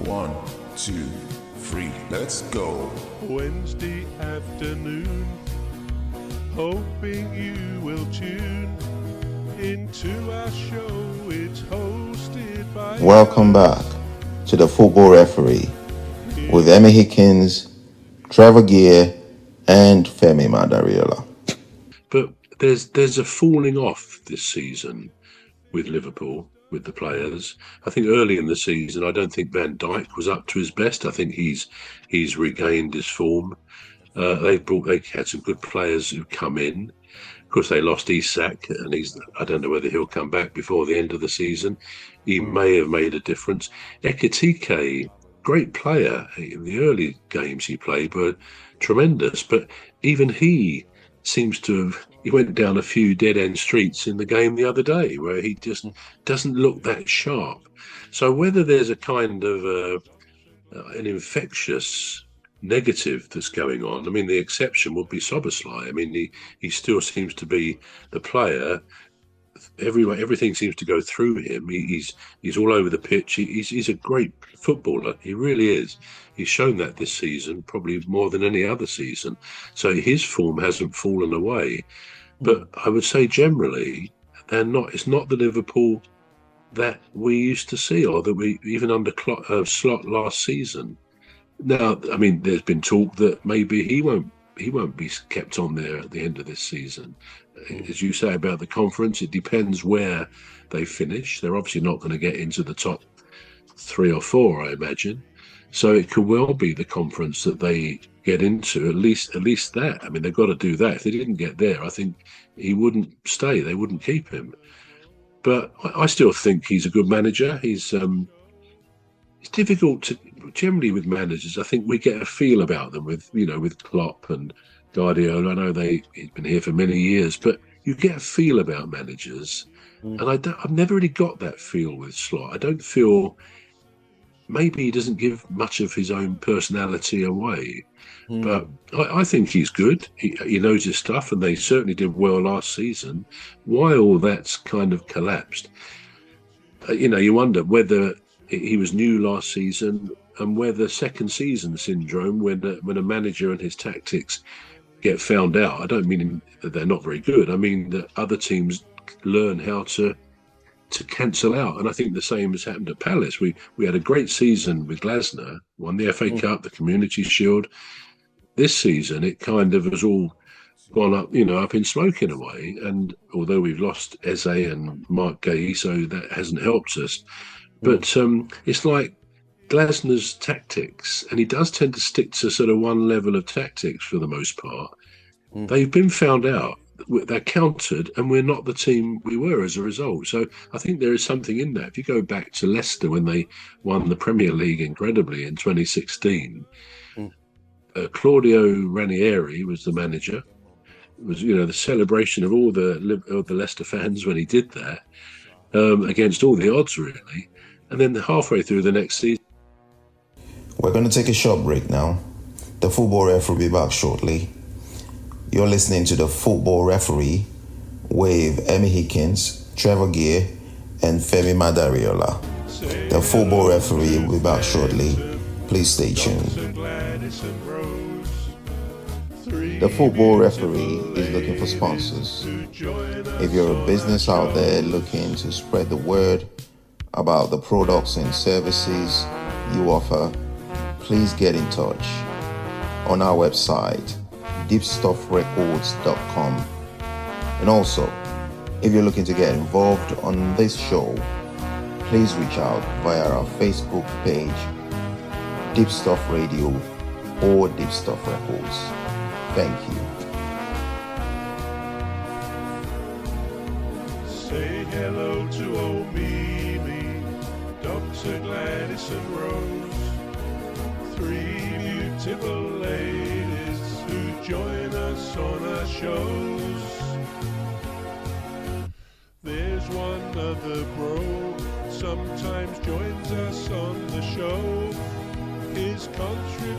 1, 2, 3, let's go. Wednesday afternoon, hoping you will tune into our show. It's hosted by Welcome back to the Football Referee with Emmy Hikins, Trevor Gear, and Femi Madariola. But there's a falling off this season with Liverpool, with the players. I think early in the season, I don't think Van Dijk was up to his best. I think he's regained his form. They had some good players who come in. Of course, they lost Isak, and I don't know whether he'll come back before the end of the season. He may have made a difference. Ekitike, great player in the early games he played, were tremendous. But even he seems to have, he went down a few dead-end streets in the game the other day where he just doesn't look that sharp. So whether there's a kind of an infectious negative that's going on, I mean, the exception would be Szoboszlai. I mean, he still seems to be the player. Everything seems to go through him. He's all over the pitch. He's a great footballer. He really is. He's shown that this season, probably more than any other season. So his form hasn't fallen away. But I would say generally, it's not the Liverpool that we used to see, or that we even under Slot last season. Now, I mean, there's been talk that maybe he won't be kept on there at the end of this season. As you say about the conference, it depends where they finish. They're obviously not going to get into the top 3 or 4, I imagine. So it could well be the conference that they get into, at least that. I mean, they've got to do that. If they didn't get there, I think he wouldn't stay. They wouldn't keep him. But I still think he's a good manager. It's difficult to, generally with managers, I think we get a feel about them with Klopp and Guardiola. I know he's been here for many years, but you get a feel about managers. And I've never really got that feel with Slot. I don't feel, maybe he doesn't give much of his own personality away. But I think he's good. He knows his stuff, and they certainly did well last season. Why all that's kind of collapsed? You wonder whether he was new last season, and whether second season syndrome, when a manager and his tactics get found out. I don't mean that they're not very good. I mean that other teams learn how to cancel out. And I think the same has happened at Palace. We had a great season with Glasner, won the FA Cup, the Community Shield. This season, it kind of has all gone up, up in smoke in a way. And although we've lost Eze and Mark Gay, so that hasn't helped us. But it's like Glasner's tactics, and he does tend to stick to sort of one level of tactics for the most part. They've been found out. They're countered, and we're not the team we were as a result. So I think there is something in that. If you go back to Leicester when they won the Premier League incredibly in 2016, Claudio Ranieri was the manager. It was, the celebration of all the Leicester fans when he did that, against all the odds, really. And then halfway through the next season. We're going to take a short break now. The Football Referee will be back shortly. You're listening to the Football Referee with Emmy Hikins, Trevor Gear, and Femi Madariola. The Football Referee will be back shortly. Please stay tuned. The Football Referee is looking for sponsors. If you're a business out there looking to spread the word about the products and services you offer, please get in touch on our website, deepstuffrecords.com. And also, if you're looking to get involved on this show, please reach out via our Facebook page, Deep Stuff Radio or Deep Stuff Records. Thank you. Say hello to old Mimi, Dr. Gladys and Rose, 3 beautiful ladies who join us on our shows. There's one other bro, sometimes joins us on the show. His contribution